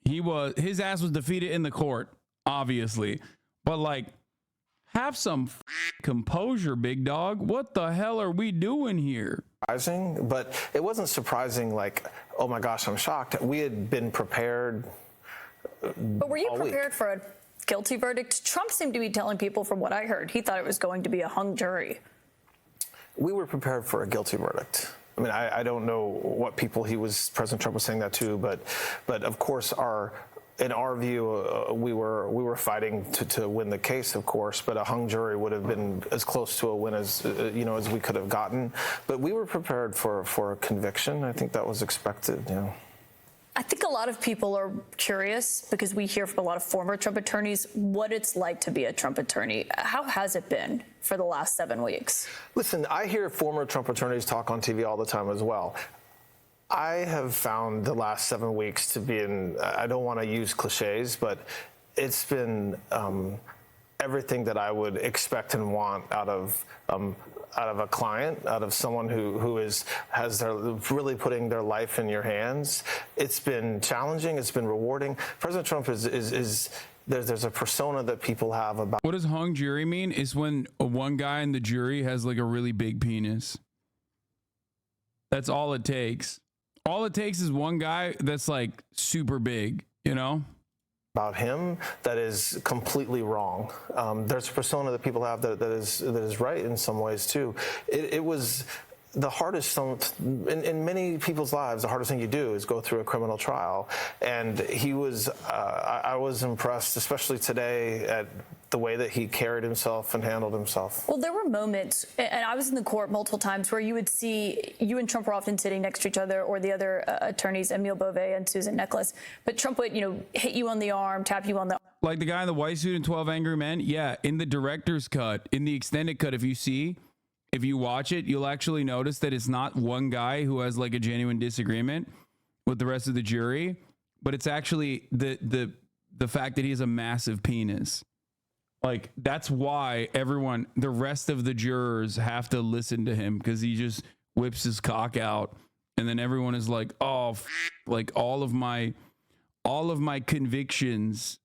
His ass was defeated in the court, obviously. But like, have some composure, big dog. What the hell are we doing here? Surprising, but it wasn't surprising like, oh my gosh, I'm shocked. We had been prepared. But were you prepared for a guilty verdict? Trump seemed to be telling people, from what I heard, he thought it was going to be a hung jury. We were prepared for a guilty verdict. I mean, I don't know what people President Trump was saying that to, but of course in our view, we were fighting to win the case, of course, but a hung jury would have been as close to a win as we could have gotten. But we were prepared for a conviction. I think that was expected. Yeah. I think a lot of people are curious, because we hear from a lot of former Trump attorneys, what it's like to be a Trump attorney. How has it been for the last 7 weeks? Listen, I hear former Trump attorneys talk on TV all the time as well. I have found the last 7 weeks to be I don't want to use cliches, but it's been everything that I would expect and want out of a client, out of someone who has really putting their life in your hands. It's been challenging. It's been rewarding. President Trump there's a persona that people have about. What does hung jury mean? Is when one guy in the jury has like a really big penis. That's all it takes. All it takes is one guy that's like super big, you know? About him that is completely wrong. There's a persona that people have that is right in some ways too. It was the hardest in many people's lives. The hardest thing you do is go through a criminal trial, and he was. I was impressed, especially today, at the way that he carried himself and handled himself. Well, there were moments, and I was in the court multiple times, where you would see you and Trump were often sitting next to each other, or the other attorneys, Emile Beauvais and Susan Nicholas. But Trump would, hit you on the arm, tap you on the arm. Like the guy in the white suit in 12 Angry Men? Yeah, in the director's cut, in the extended cut, if you watch it, you'll actually notice that it's not one guy who has like a genuine disagreement with the rest of the jury, but it's actually the fact that he has a massive penis. Like, that's why the rest of the jurors have to listen to him, because he just whips his cock out, and then everyone is like, oh, like all of my convictions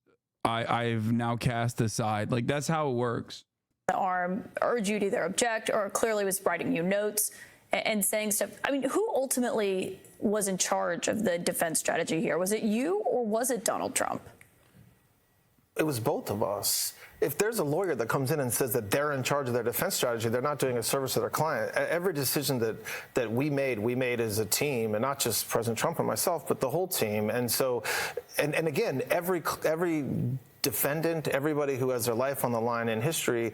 I've now cast aside. Like, that's how it works. The arm, urge you to either object, or clearly was writing you notes and saying stuff. I mean, who ultimately was in charge of the defense strategy here? Was it you, or was it Donald Trump? It was both of us. If there's a lawyer that comes in and says that they're in charge of their defense strategy, they're not doing a service to their client. Every decision that we made as a team, and not just President Trump and myself, but the whole team. And so, and again, every defendant, everybody who has their life on the line in history,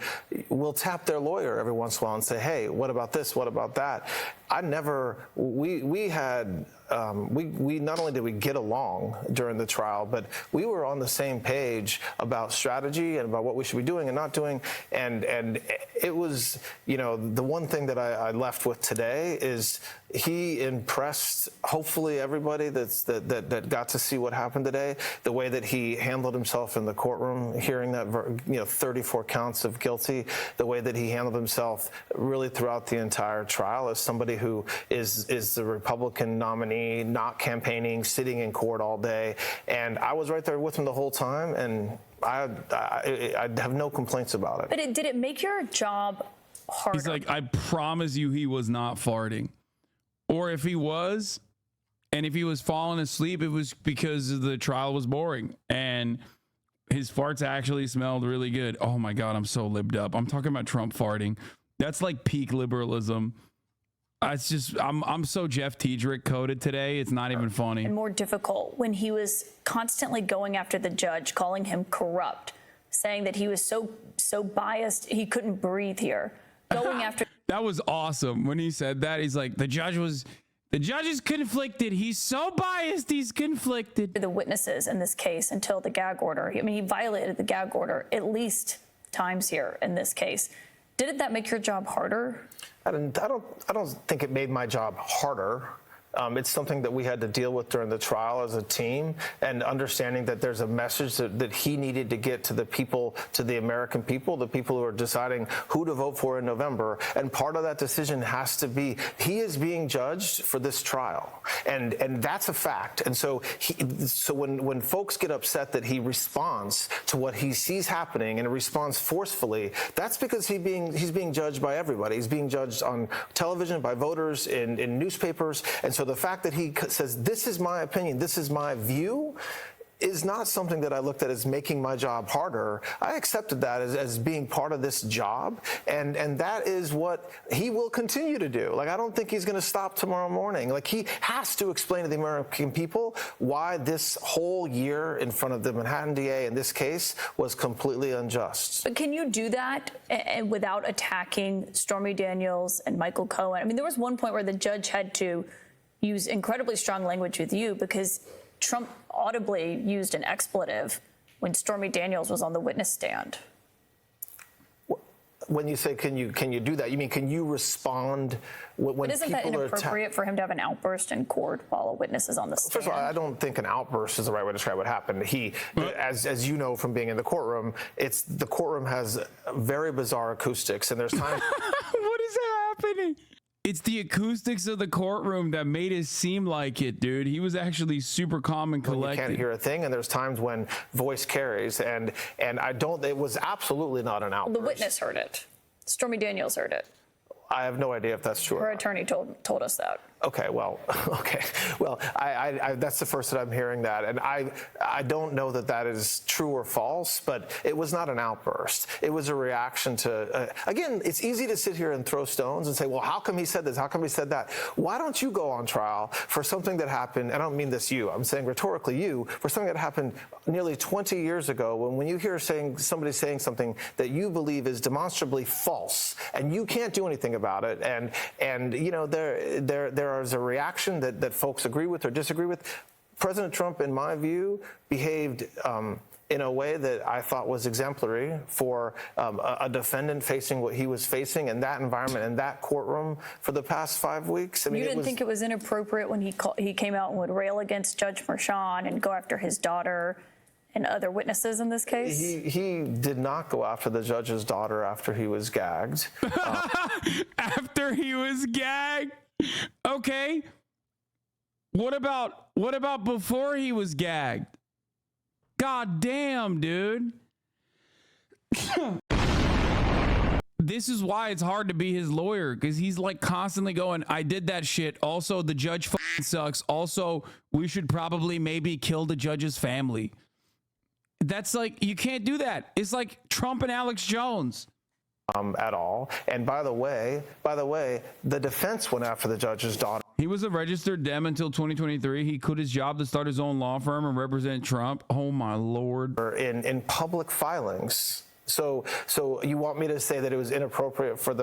will tap their lawyer every once in a while and say, hey, what about this? What about that? We not only did we get along during the trial, but we were on the same page about strategy and about what we should be doing and not doing. And it was, the one thing that I left with today is he impressed, hopefully, everybody that got to see what happened today, the way that he handled himself in the courtroom, hearing that 34 counts of guilty, the way that he handled himself really throughout the entire trial as somebody who is the Republican nominee, not campaigning, sitting in court all day. And I was right there with him the whole time, and I have no complaints about it. But did it make your job harder? He's like, I promise you he was not farting. Or if he was, and if he was falling asleep, it was because the trial was boring. And his farts actually smelled really good. Oh my God, I'm so libbed up. I'm talking about Trump farting. That's like peak liberalism. It's just, I'm so Jeff Tiedrick coded today. It's not even funny. And more difficult when he was constantly going after the judge, calling him corrupt, saying that he was so biased he couldn't breathe here. Going after. That was awesome when he said that. He's like, the judge is conflicted. He's so biased. He's conflicted. The witnesses in this case until the gag order. I mean, he violated the gag order at least times here in this case. Didn't that make your job harder? I don't think it made my job harder. It's something that we had to deal with during the trial as a team, and understanding that there's a message that he needed to get to the people, to the American people, the people who are deciding who to vote for in November. And part of that decision has to be, he is being judged for this trial. And that's a fact. And so when folks get upset that he responds to what he sees happening and responds forcefully, that's because he's being judged by everybody. He's being judged on television, by voters, in newspapers. And so the fact that he says, this is my opinion, this is my view, is not something that I looked at as making my job harder. I accepted that as being part of this job, and that is what he will continue to do. Like, I don't think he's going to stop tomorrow morning. Like, he has to explain to the American people why this whole year in front of the Manhattan DA in this case was completely unjust. But can you do that without attacking Stormy Daniels and Michael Cohen? I mean, there was one point where the judge had to use incredibly strong language with you because Trump audibly used an expletive when Stormy Daniels was on the witness stand. When you say can you do that, you mean can you respond when but isn't people that inappropriate for him to have an outburst in court while a witness is on the stand? First of all, I don't think an outburst is the right way to describe what happened. As you know from being in the courtroom has very bizarre acoustics, and there's times. What is happening? It's the acoustics of the courtroom that made it seem like it, dude. He was actually super calm and collected. You can't hear a thing, and there's times when voice carries, and I don't. It was absolutely not an outburst. The witness heard it. Stormy Daniels heard it. I have no idea if that's true. Her attorney told us that. Okay, well, I that's the first that I'm hearing that, and I don't know that that is true or false, but it was not an outburst. It was a reaction to, again, it's easy to sit here and throw stones and say, well, how come he said this? How come he said that? Why don't you go on trial for something that happened, and I don't mean this you, I'm saying rhetorically you, for something that happened nearly 20 years ago, when you hear somebody saying something that you believe is demonstrably false, and you can't do anything about it, and you know, there is a reaction that folks agree with or disagree with. President Trump, in my view, behaved in a way that I thought was exemplary for a defendant facing what he was facing in that environment, in that courtroom for the past 5 weeks. I mean, you didn't think it was inappropriate when he came out and would rail against Judge Merchan and go after his daughter and other witnesses in this case? He did not go after the judge's daughter after he was gagged. After he was gagged? Okay. What about before he was gagged? God damn, dude. This is why it's hard to be his lawyer, because he's like constantly going, I did that shit. Also, the judge sucks. Also, we should probably maybe kill the judge's family. That's like, you can't do that. It's like Trump and Alex Jones. At all. And by the way, the defense went after the judge's daughter. He was a registered Dem until 2023. He quit his job to start his own law firm and represent Trump. Oh my Lord. In public filings. So you want me to say that it was inappropriate for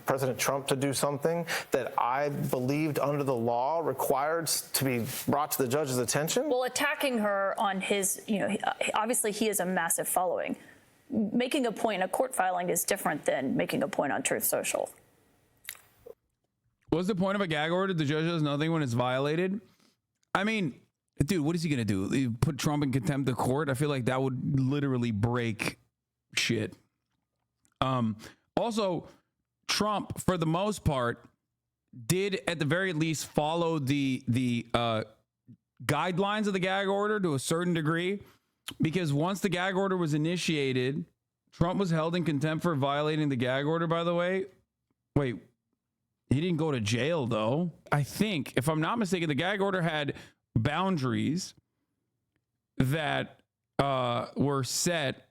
President Trump to do something that I believed under the law required to be brought to the judge's attention? Well, attacking her on his, obviously he has a massive following. Making a point in a court filing is different than making a point on Truth Social. What's the point of a gag order? The judge does nothing when it's violated. I mean, dude, what is he going to do? Put Trump in contempt of court? I feel like that would literally break shit. Also, Trump, for the most part, did at the very least follow the guidelines of the gag order to a certain degree. Because once the gag order was initiated, Trump was held in contempt for violating the gag order, by the way. Wait, he didn't go to jail, though. I think, if I'm not mistaken, the gag order had boundaries that were set.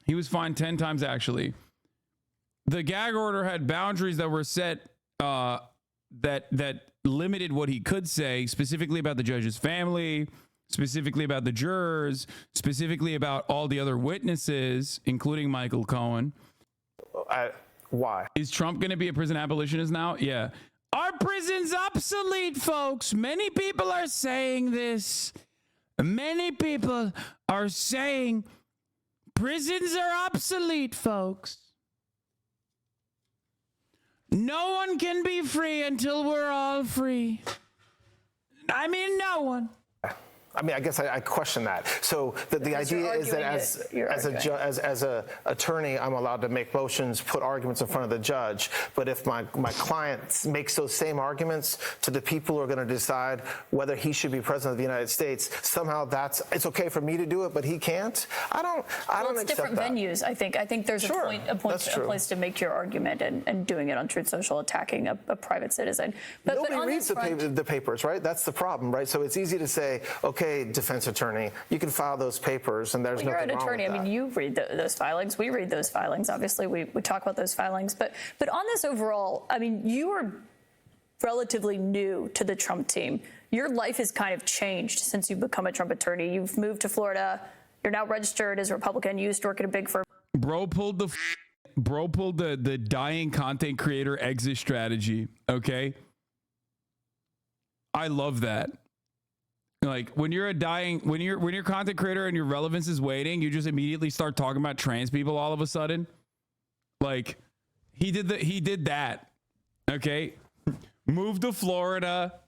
He was fined 10 times, actually. The gag order had boundaries that were set that limited what he could say, specifically about the judge's family, specifically about the jurors, specifically about all the other witnesses, including Michael Cohen. Why? Is Trump going to be a prison abolitionist now? Yeah. Our prison's obsolete, folks. Many people are saying this. Many people are saying prisons are obsolete, folks. No one can be free until we're all free. I mean, no one. I mean, I guess I question that. So the idea is that as a attorney, I'm allowed to make motions, put arguments in front of the judge. But if my client makes those same arguments to the people who are going to decide whether he should be president of the United States, somehow it's okay for me to do it, but he can't. I don't it's accept different that. venues. I think there's a place to make your argument, and doing it on Truth Social, attacking a private citizen. Nobody reads the papers, right? That's the problem, right? So it's easy to say, okay, defense attorney, you can file those papers, and there's nothing wrong with that. You're an attorney. I mean, you read those filings. We read those filings. Obviously, we talk about those filings. But on this overall, I mean, you are relatively new to the Trump team. Your life has kind of changed since you've become a Trump attorney. You've moved to Florida. You're now registered as a Republican. You used to work at a big firm. Bro pulled the dying content creator exit strategy. Okay, I love that. Like when you're when you're a content creator and your relevance is waning, you just immediately start talking about trans people all of a sudden. Like he did that. Okay. Move to Florida,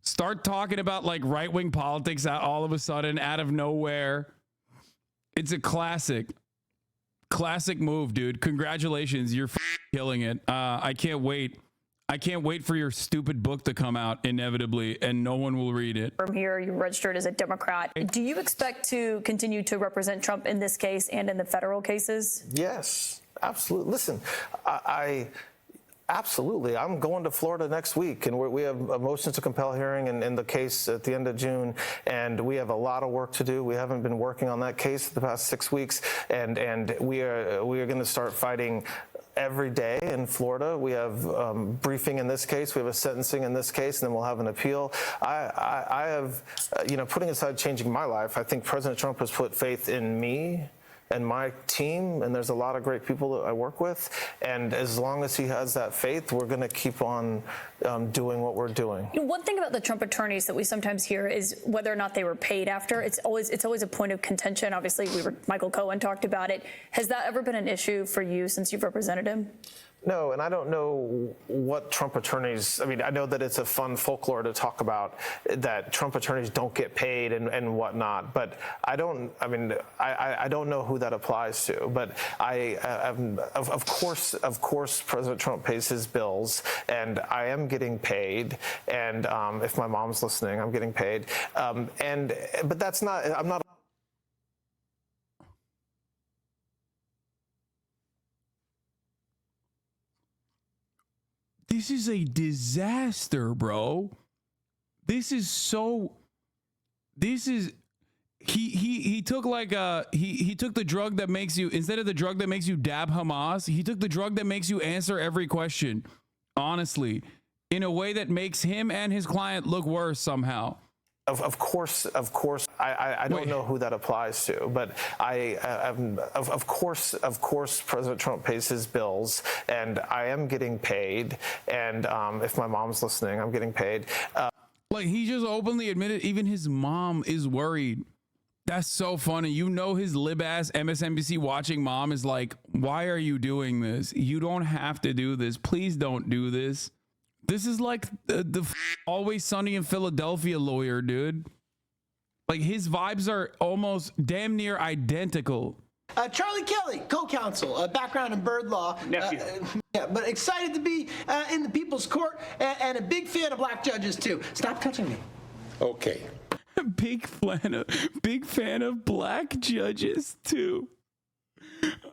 start talking about like right-wing politics all of a sudden out of nowhere. It's a classic. Classic move, dude. Congratulations. You're killing it. I can't wait. I can't wait for your stupid book to come out inevitably, and no one will read it. From here, you registered as a Democrat. Do you expect to continue to represent Trump in this case and in the federal cases? Yes, absolutely. Listen, absolutely. I'm going to Florida next week, and we have a motion to compel hearing in the case at the end of June, and we have a lot of work to do. We haven't been working on that case for the past 6 weeks, and we are going to start fighting every day in Florida. We have briefing in this case, we have a sentencing in this case, and then we'll have an appeal. I have, putting aside changing my life, I think President Trump has put faith in me and my team, and there's a lot of great people that I work with, and as long as he has that faith, we're going to keep on doing what we're doing. One thing about the Trump attorneys that we sometimes hear is whether or not they were paid after. It's always a point of contention. Obviously, Michael Cohen talked about it. Has that ever been an issue for you since you've represented him? No, and I don't know what Trump attorneys, I mean, I know that it's a fun folklore to talk about that Trump attorneys don't get paid and whatnot, but I don't know who that applies to, but of course, President Trump pays his bills, and I am getting paid, and if my mom's listening, I'm getting paid, but that's not, I'm not. This is a disaster, bro. He took he took the drug that makes you, instead of the drug that makes you dab Hamas, he took the drug that makes you answer every question honestly, in a way that makes him and his client look worse somehow. Of course, I don't know who that applies to, but of course, President Trump pays his bills, and I am getting paid, and if my mom's listening, I'm getting paid. Like, he just openly admitted even his mom is worried. That's so funny. You know, his lib-ass MSNBC watching mom is like, why are you doing this? You don't have to do this. Please don't do this. This is like the Always Sunny in Philadelphia lawyer, dude. Like, his vibes are almost damn near identical. Charlie Kelly, co-counsel, background in bird law. Nephew. Yeah, but excited to be in the people's court, and a big fan of black judges too. Stop touching me. Okay. Big fan of black judges too.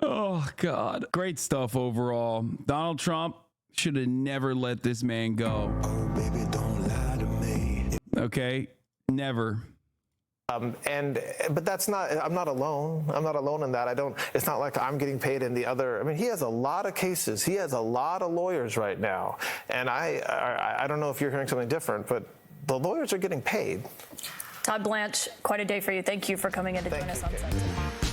Oh God, great stuff overall. Donald Trump should have never let this man go. Oh, baby, don't lie to me. Okay, never. But that's not, I'm not alone. I'm not alone in that. It's not like I'm getting paid in the other. I mean, he has a lot of cases. He has a lot of lawyers right now. And I don't know if you're hearing something different, but the lawyers are getting paid. Todd Blanche, quite a day for you. Thank you for coming in to join us on Sunday.